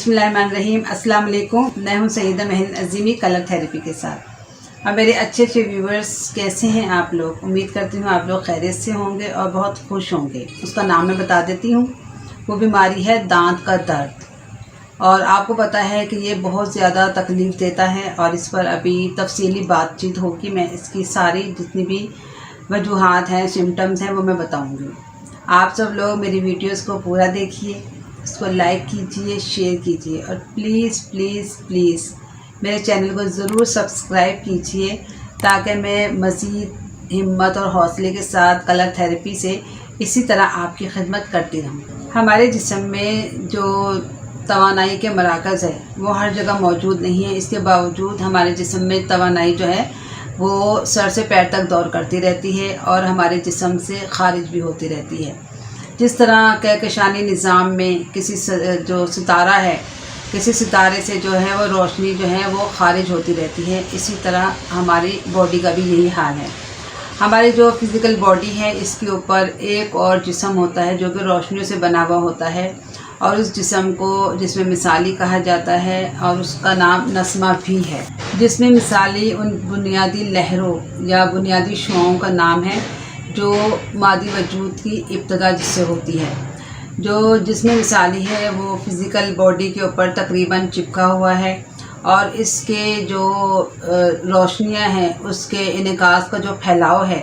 बिस्मिल्लाहिर्रहमानिर्रहीम। अस्सलाम वालेकुम। मैं हूं सईदा महन अज़ीमी कलर थेरेपी के साथ। अब मेरे अच्छे व्यूवर्स कैसे हैं आप लोग? उम्मीद करती हूं आप लोग खैरियत से होंगे और बहुत खुश होंगे। उसका नाम मैं बता देती हूं। वो बीमारी है दांत का दर्द, और आपको पता है कि ये बहुत ज़्यादा तकलीफ़ देता है और इस पर अभी तफसीली बातचीत होगी। मैं इसकी सारी जितनी भी वजूहात हैं, सिम्टम्स हैं, वो मैं बताऊँगी। आप सब लोग मेरी वीडियोज़ को पूरा देखिए, इसको लाइक कीजिए, शेयर कीजिए और प्लीज़ प्लीज़ प्लीज़ मेरे चैनल को ज़रूर सब्सक्राइब कीजिए, ताकि मैं मज़ीद हिम्मत और हौसले के साथ कलर थेरेपी से इसी तरह आपकी खिदमत करती रहूँ। हमारे जिस्म में जो तवानाई के मराकज़ है वो हर जगह मौजूद नहीं है। इसके बावजूद हमारे जिस्म में तवानाई जो है वो सर से पैर तक दौर करती रहती है और हमारे जिस्म से खारिज भी होती रहती है। जिस तरह कहकशानी निज़ाम में किसी जो सितारा है, किसी सितारे से जो है वो रोशनी जो है वो खारिज होती रहती है, इसी तरह हमारी बॉडी का भी यही हाल है। हमारी जो फिज़िकल बॉडी है इसके ऊपर एक और जिस्म होता है जो कि रोशनियों से बना हुआ होता है, और उस जिस्म को जिस्म मिसाली कहा जाता है और उसका नाम नस्मा भी है। जिस्म मिसाली उन बुनियादी लहरों या बुनियादी शुआओं का नाम है जो मादी वजूद की इब्तदा जिससे होती है। जो जिस्म मिसाली है वो फ़िज़िकल बॉडी के ऊपर तकरीबन चिपका हुआ है, और इसके जो रोशनियाँ हैं उसके इनकास का जो फैलाव है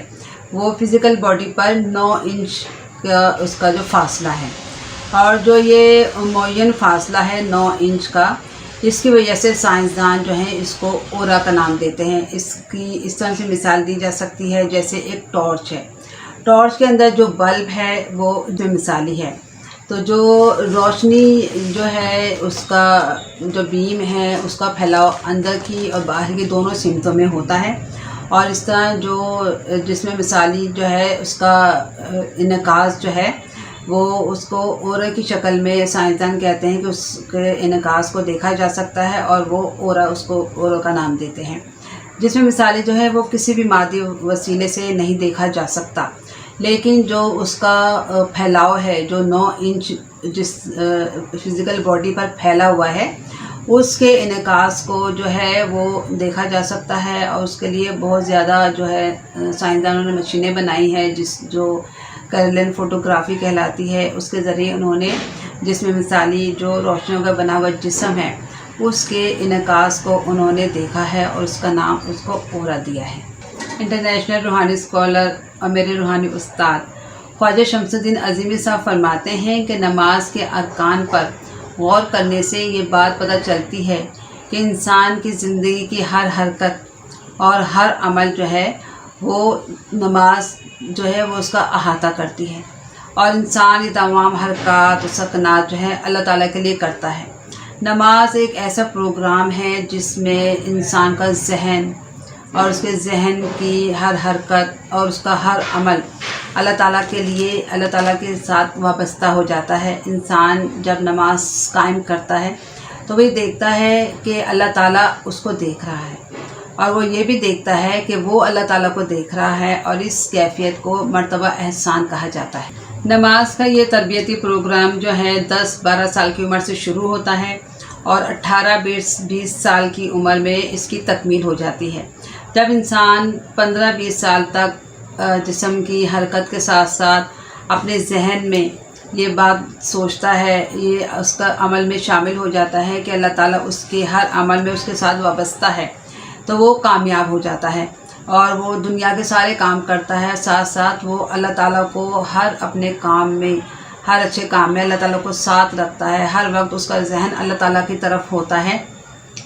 वो फ़िज़िकल बॉडी पर 9 इंच का उसका जो फ़ासला है, और जो ये मुअय्यन फ़ासला है 9 इंच का, इसकी वजह से साइंसदान जो हैं इसको ओरा का नाम देते हैं। इसकी इस तरह से मिसाल दी जा सकती है जैसे एक टॉर्च है, टॉर्च के अंदर जो बल्ब है वो जो मिसाली है, तो जो रोशनी जो है उसका जो बीम है उसका फैलाव अंदर की और बाहर की दोनों सिमतों में होता है, और इस तरह जो जिसमें मिसाली जो है उसका इनकास जो है वो उसको ओरा की शक्ल में साइंसदान कहते हैं कि उसके इनकास को देखा जा सकता है, और वो ओरा उसको ओरा का नाम देते हैं। जिसमें मिसाली जो है वो किसी भी मादी वसीले से नहीं देखा जा सकता, लेकिन जो उसका फैलाव है जो 9 इंच जिस फिज़िकल बॉडी पर फैला हुआ है उसके इनकास को जो है वो देखा जा सकता है, और उसके लिए बहुत ज़्यादा जो है साइंसदानों ने मशीनें बनाई हैं जो कर्लिन फ़ोटोग्राफी कहलाती है। उसके ज़रिए उन्होंने जिसमें मिसाली जो रोशनियों का बना हुआ जिस्म है उसके इनकास को उन्होंने देखा है और उसका नाम उसको ओरा दिया है। इंटरनेशनल रूहानी स्कॉलर और मेरे रूहानी उस्ताद ख्वाजा शमसुद्दीन अज़ीमी साहब फरमाते हैं कि नमाज के अरकान पर गौर करने से ये बात पता चलती है कि इंसान की ज़िंदगी की हर हरकत और हर अमल जो है वो नमाज जो है वो उसका अहाता करती है, और इंसान ये तमाम हरकत और सकनात जो है अल्लाह ताला के लिए करता है। नमाज एक ऐसा प्रोग्राम है जिसमें इंसान का जहन और उसके जहन की हर हरकत और उसका हर अमल अल्लाह ताला के लिए, अल्लाह ताला के साथ वाबस्ता हो जाता है। इंसान जब नमाज कायम करता है तो वही देखता है कि अल्लाह ताला उसको देख रहा है, और वो ये भी देखता है कि वो अल्लाह ताला को देख रहा है, और इस कैफियत को मर्तबा एहसान कहा जाता है। नमाज का ये तरबियती प्रोग्राम जो है 10-12 साल की उम्र से शुरू होता है और 18-20 साल की उम्र में इसकी तकमील हो जाती है। जब इंसान 15-20 साल तक जिस्म की हरकत के साथ साथ अपने जहन में ये बात सोचता है, ये उसका अमल में शामिल हो जाता है कि अल्लाह ताला उसके हर अमल में उसके साथ वाबस्ता है, तो वो कामयाब हो जाता है और वो दुनिया के सारे काम करता है। साथ साथ वो अल्लाह ताला को हर अपने काम में, हर अच्छे काम में अल्लाह ताला को साथ रखता है। हर वक्त उसका जहन अल्लाह ताला की तरफ होता है,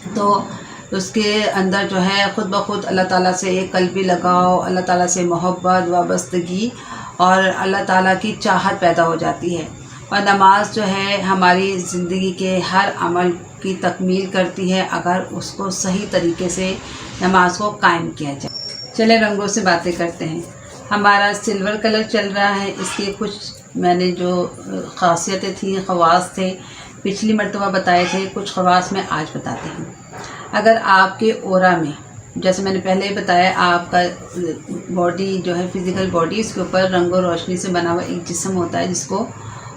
तो उसके अंदर जो है ख़ुद ब खुद अल्लाह ताला से एक कल्बी लगाव, अल्लाह ताला से मोहब्बत, वाबस्तगी और अल्लाह ताला की चाहत पैदा हो जाती है। और नमाज जो है हमारी ज़िंदगी के हर अमल की तकमील करती है अगर उसको सही तरीके से नमाज को कायम किया जाए। चले रंगों से बातें करते हैं। हमारा सिल्वर कलर चल रहा है, इसके कुछ मैंने जो ख़ासियतें थी, ख़वास थे, पिछली मरतबा बताए थे, कुछ ख़वास मैं आज बताती हूँ। अगर आपके ओरा में, जैसे मैंने पहले ही बताया, आपका बॉडी जो है फ़िज़िकल बॉडी, इसके ऊपर रंगो रोशनी से बना हुआ एक जिस्म होता है जिसको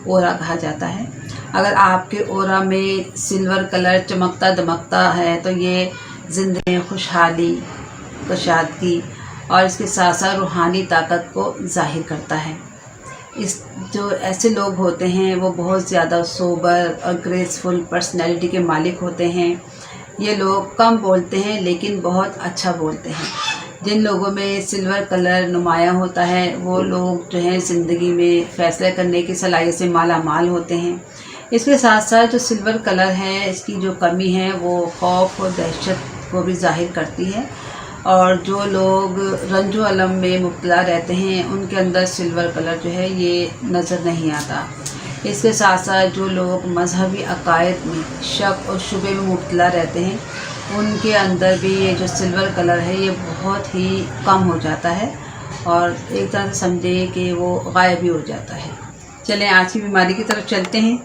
ओरा कहा जाता है। अगर आपके ओरा में सिल्वर कलर चमकता दमकता है तो ये ज़िंदगी में खुशहाली, कुशादगी और इसके साथ साथ रूहानी ताकत को ज़ाहिर करता है। इस जो ऐसे लोग होते हैं वो बहुत ज़्यादा सोबर और ग्रेसफुल पर्सनैलिटी के मालिक होते हैं। ये लोग कम बोलते हैं लेकिन बहुत अच्छा बोलते हैं। जिन लोगों में सिल्वर कलर नुमाया होता है वो लोग जो है ज़िंदगी में फ़ैसला करने की सलाहियत से माला माल होते हैं। इसके साथ साथ जो सिल्वर कलर है इसकी जो कमी है वो खौफ और दहशत को भी ज़ाहिर करती है, और जो लोग रंजो अलम में मुब्तला रहते हैं उनके अंदर सिल्वर कलर जो है ये नज़र नहीं आता। इसके साथ साथ जो लोग मजहबी अकायद में शक और शुबे में मुब्तला रहते हैं उनके अंदर भी ये जो सिल्वर कलर है ये बहुत ही कम हो जाता है और एक तरह से समझे कि वो गायब ही हो जाता है। चलें आज की बीमारी की तरफ चलते हैं।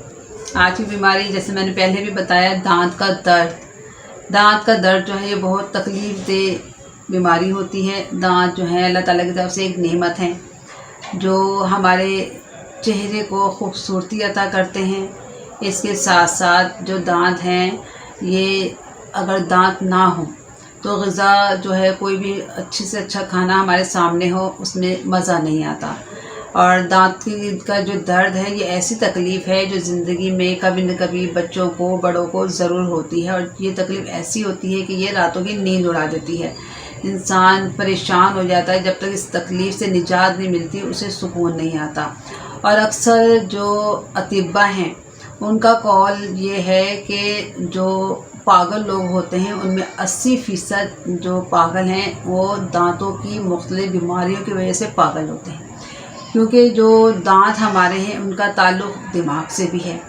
आज की बीमारी जैसे मैंने पहले भी बताया, दांत का दर्द। दांत का दर्द जो है ये बहुत तकलीफ़ दे बीमारी होती है। दांत जो है अल्लाह ताला की तरफ से एक नेमत है जो हमारे चेहरे को खूबसूरती अता करते हैं। इसके साथ साथ जो दांत हैं ये अगर दांत ना हो तो ग़िज़ा जो है कोई भी अच्छे से अच्छा खाना हमारे सामने हो उसमें मज़ा नहीं आता। और दांत का जो दर्द है ये ऐसी तकलीफ़ है जो ज़िंदगी में कभी न कभी बच्चों को बड़ों को ज़रूर होती है, और ये तकलीफ़ ऐसी होती है कि ये रातों की नींद उड़ा देती है। इंसान परेशान हो जाता है, जब तक इस तकलीफ़ से निजात नहीं मिलती उसे सुकून नहीं आता। और अक्सर जो अतिब्बा हैं उनका कौल ये है कि जो पागल लोग होते हैं उनमें 80% जो पागल हैं वो दांतों की मुख्तलिफ बीमारियों की वजह से पागल होते हैं, क्योंकि जो दांत हमारे हैं उनका ताल्लुक़ दिमाग से भी है।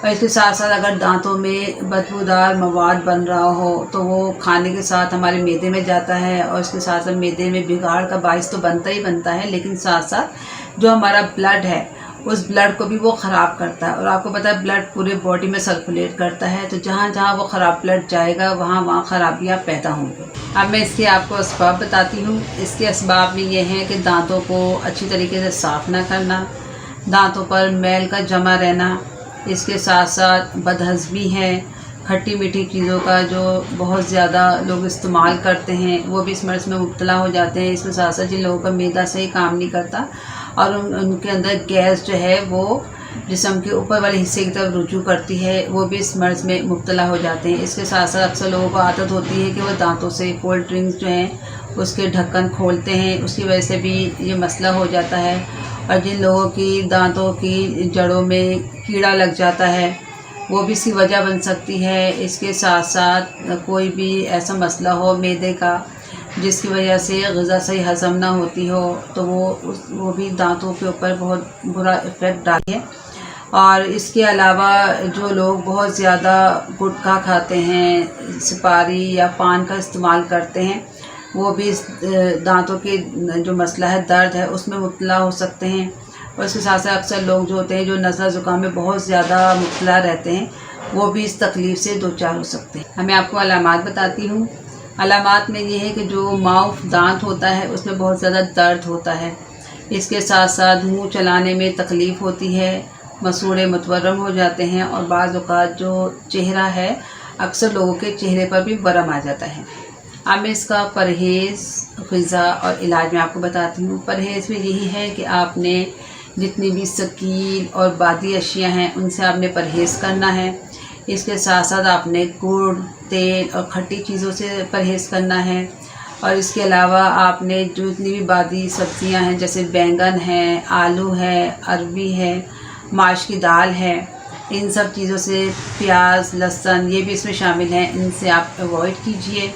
और इसके साथ साथ अगर दांतों में बदबूदार मवाद बन रहा हो तो वो खाने के साथ हमारे मैदे में जाता है, और इसके साथ साथ मैदे में बिगाड़ का बाइस तो बनता ही बनता है, लेकिन साथ साथ जो हमारा ब्लड है उस ब्लड को भी वो ख़राब करता है। और आपको पता है ब्लड पूरे बॉडी में सर्कुलेट करता है, तो जहाँ जहाँ वो ख़राब ब्लड जाएगा वहाँ वहाँ ख़राबियाँ पैदा होंगी। अब मैं इसके आपको असबाब बताती हूँ। इसके असबाब में ये हैं कि दांतों को अच्छी तरीके से साफ़ ना करना, दांतों पर मैल का जमा रहना, इसके साथ साथ बदहज़मी है, खट्टी मीठी चीज़ों का जो बहुत ज़्यादा लोग इस्तेमाल करते हैं वो भी इस मर्ज़ में मुब्तला हो जाते हैं। इसके साथ साथ जिन लोगों का मैदा सही काम नहीं करता और उनके अंदर गैस जो है वो जिस्म के ऊपर वाले हिस्से की तरफ रुजू करती है वो भी इस मर्ज़ में मुब्तला हो जाते हैं। इसके साथ साथ अक्सर लोगों को आदत होती है कि वो दांतों से कोल्ड ड्रिंक्स जो हैं उसके ढक्कन खोलते हैं, उसकी वजह से भी ये मसला हो जाता है। और जिन लोगों की दांतों की जड़ों में कीड़ा लग जाता है वो भी इसकी वजह बन सकती है। इसके साथ साथ कोई भी ऐसा मसला हो मैदे का जिसकी वजह से ग़िज़ा सही हज़म ना होती हो तो वो भी दांतों के ऊपर बहुत बुरा इफ़ेक्ट डालती है। और इसके अलावा जो लोग बहुत ज़्यादा गुटखा खाते हैं, सुपारी या पान का इस्तेमाल करते हैं वो भी इस दांतों के जो मसला है दर्द है उसमें मुब्तला हो सकते हैं। और इसके साथ साथ अक्सर लोग जो होते हैं जो नज़ला ज़ुकाम में बहुत ज़्यादा मुब्तला रहते हैं वो भी इस तकलीफ़ से दो चार हो सकते हैं। मैं आपको अलामात बताती हूँ। अलामात में ये है कि जो माउथ दांत होता है उसमें बहुत ज़्यादा दर्द होता है। इसके साथ साथ मुंह चलाने में तकलीफ़ होती है, मसूड़े मुतवर्रम हो जाते हैं, और बाज़ औक़ात जो चेहरा है अक्सर लोगों के चेहरे पर भी वरम आ जाता है। अब मैं इसका परहेज़, ग़िज़ा और इलाज में आपको बताती हूँ। परहेज़ में यही है कि आपने जितनी भी शकील और बादी अशिया हैं उनसे आपने परहेज़ करना है। इसके साथ साथ आपने गुड़, तेल और खट्टी चीज़ों से परहेज़ करना है। और इसके अलावा आपने जो जितनी भी बादी सब्ज़ियां हैं जैसे बैंगन है, आलू है, अरबी है, माश की दाल है, इन सब चीज़ों से, प्याज, लहसुन ये भी इसमें शामिल हैं, इनसे आप अवॉइड कीजिए।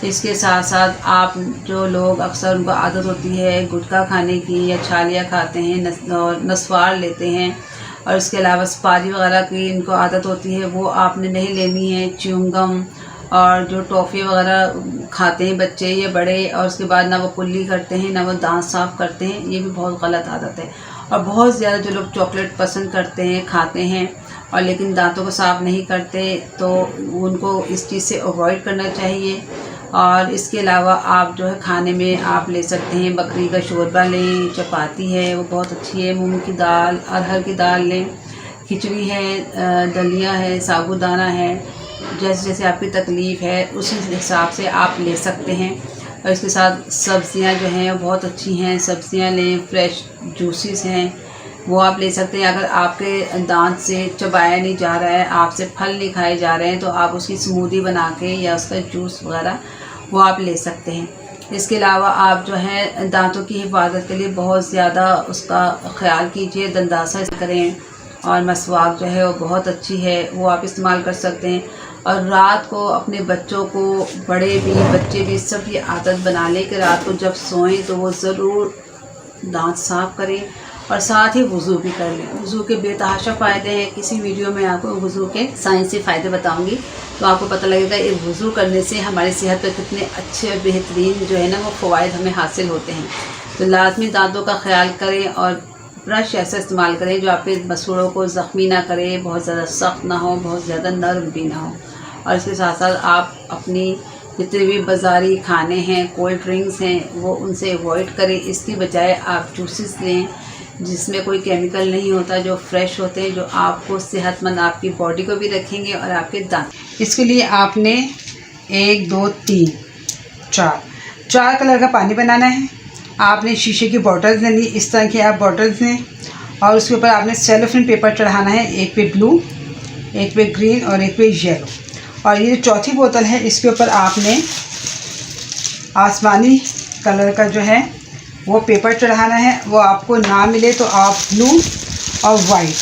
इसके साथ साथ आप जो लोग अक्सर उनको आदत होती है गुटखा खाने की या छालियाँ खाते हैं और नस्वार लेते हैं, और इसके अलावा सुपारी वगैरह की इनको आदत होती है वो आपने नहीं लेनी है। च्युइंगम और जो टॉफ़ी वगैरह खाते हैं बच्चे या बड़े और उसके बाद ना वो कुल्ली करते हैं ना वो दांत साफ़ करते हैं, ये भी बहुत गलत आदत है। और बहुत ज़्यादा जो लोग चॉकलेट पसंद करते हैं, खाते हैं और लेकिन दांतों को साफ़ नहीं करते तो उनको इस चीज़ से अवॉइड करना चाहिए। और इसके अलावा आप जो है खाने में आप ले सकते हैं बकरी का शोरबा लें, चपाती है वो बहुत अच्छी है, मूंग की दाल, अरहर की दाल लें। खिचड़ी है, दलिया है, साबूदाना है, जैसे जैसे आपकी तकलीफ़ है उसी हिसाब से आप ले सकते हैं। और इसके साथ सब्ज़ियां जो हैं बहुत अच्छी हैं, सब्ज़ियां लें, फ्रेश जूसेस हैं वो आप ले सकते हैं। अगर आपके दांत से चबाया नहीं जा रहा है, आपसे फल नहीं खाए जा रहे हैं, तो आप उसकी स्मूदी बना के या उसका जूस वगैरह वो आप ले सकते हैं। इसके अलावा आप जो है दांतों की हिफाजत के लिए बहुत ज़्यादा उसका ख्याल कीजिए, दंदासा करें, और मसवाक जो है वो बहुत अच्छी है, वो आप इस्तेमाल कर सकते हैं। और रात को अपने बच्चों को, बड़े भी बच्चे भी सब ये आदत बना लें कि रात को जब सोएं तो वो ज़रूर दांत साफ़ करें और साथ ही वज़ू भी कर लें। वज़ू के बेतहाशा फ़ायदे हैं, किसी वीडियो में आपको वज़ू के साइंसी फ़ायदे बताऊंगी, तो आपको पता लगेगा ये वज़ू करने से हमारी सेहत पर कितने अच्छे और बेहतरीन जो है ना वो फ़वाइद हमें हासिल होते हैं। तो लाजमी दांतों का ख्याल करें और ब्रश ऐसा इस्तेमाल करें जो आपके मसूड़ों को ज़ख्मी ना करे, बहुत ज़्यादा सख्त ना हो, बहुत ज़्यादा नरम भी ना हो। और इसके साथ साथ आप अपनी जितने भी बाज़ारी खाने हैं, कोल्ड ड्रिंक्स हैं, वो उनसे अवॉइड करें। इसकी बजाय आप जूसेस लें जिसमें कोई केमिकल नहीं होता, जो फ्रेश होते हैं, जो आपको सेहतमंद आपकी बॉडी को भी रखेंगे और आपके दांत। इसके लिए आपने 1 2 3 4 कलर का पानी बनाना है। आपने शीशे की बॉटल्स लेनी, इस तरह की आप बॉटल्स लें, और उसके ऊपर आपने सेलोफेन पेपर चढ़ाना है, एक पे ब्लू, एक पे ग्रीन और एक पे येलो। और ये चौथी बोतल है, इसके ऊपर आपने आसमानी कलर का जो है वो पेपर चढ़ाना है। वो आपको ना मिले तो आप ब्लू और वाइट,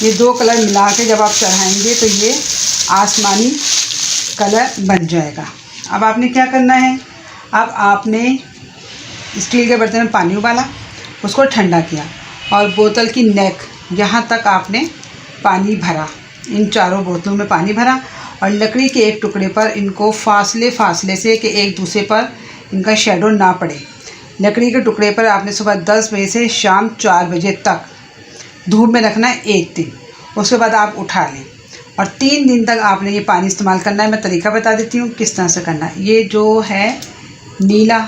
ये 2 कलर मिला के जब आप चढ़ाएंगे तो ये आसमानी कलर बन जाएगा। अब आपने क्या करना है, अब आपने स्टील के बर्तन में पानी उबाला, उसको ठंडा किया और बोतल की नेक यहाँ तक आपने पानी भरा, इन चारों बोतलों में पानी भरा, और लकड़ी के एक टुकड़े पर इनको फासले से कि एक दूसरे पर इनका शेडो ना पड़े, लकड़ी के टुकड़े पर आपने सुबह 10 बजे से शाम 4 बजे तक धूप में रखना है 1 दिन। उसके बाद आप उठा लें और 3 दिन तक आपने ये पानी इस्तेमाल करना है। मैं तरीका बता देती हूँ किस तरह से करना है। ये जो है नीला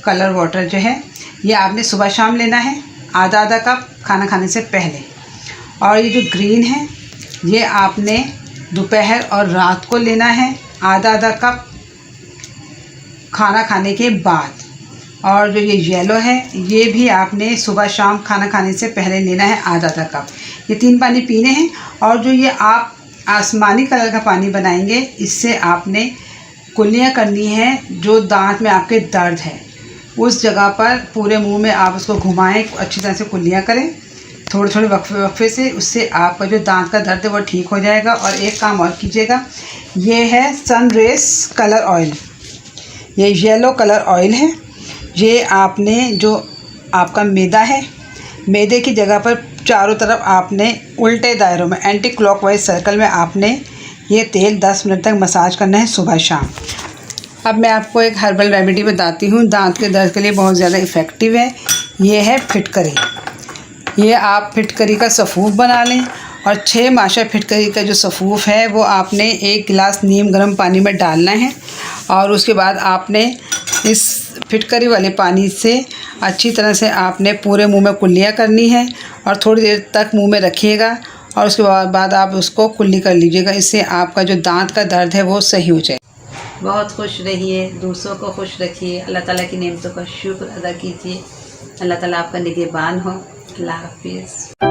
कलर वाटर जो है ये आपने सुबह शाम लेना है, आधा कप खाना खाने से पहले। और ये जो ग्रीन है ये आपने दोपहर और रात को लेना है, आधा कप खाना खाने के बाद। और जो ये येलो है ये भी आपने सुबह शाम खाना खाने से पहले लेना है, आधा कप। ये 3 पानी पीने हैं। और जो ये आप आसमानी कलर का पानी बनाएंगे, इससे आपने कुल्लियाँ करनी है। जो दांत में आपके दर्द है उस जगह पर पूरे मुंह में आप उसको घुमाएं, अच्छी तरह से कुल्लियाँ करें थोड़े वक्फे से, उससे आपका जो दांत का दर्द है वो ठीक हो जाएगा। और एक काम और कीजिएगा, ये है सनरेज कलर ऑयल, ये येलो कलर ऑयल है। ये आपने जो आपका मैदा है, मैदे की जगह पर चारों तरफ आपने उल्टे दायरों में एंटी क्लॉकवाइज सर्कल में आपने ये तेल 10 मिनट तक मसाज करना है सुबह शाम। अब मैं आपको एक हर्बल रेमेडी बताती हूँ, दांत के दर्द के लिए बहुत ज़्यादा इफ़ेक्टिव है। ये है फिटकरी। ये आप फिटकरी का सफ़ूफ बना लें और 6 माशा फिटकरी का जो सफ़ूफ है वो आपने 1 गिलास नीम गर्म पानी में डालना है। और उसके बाद आपने इस फिटकरी वाले पानी से अच्छी तरह से आपने पूरे मुंह में कुल्लियाँ करनी है और थोड़ी देर तक मुंह में रखिएगा और उसके बाद आप उसको कुल्ली कर लीजिएगा। इससे आपका जो दांत का दर्द है वो सही हो जाए। बहुत खुश रहिए, दूसरों को खुश रखिए, अल्लाह ताला की नेमतों का शुक्र अदा कीजिए। अल्लाह ताला आपका निगहबान हो। अल्लाह हाफिज़।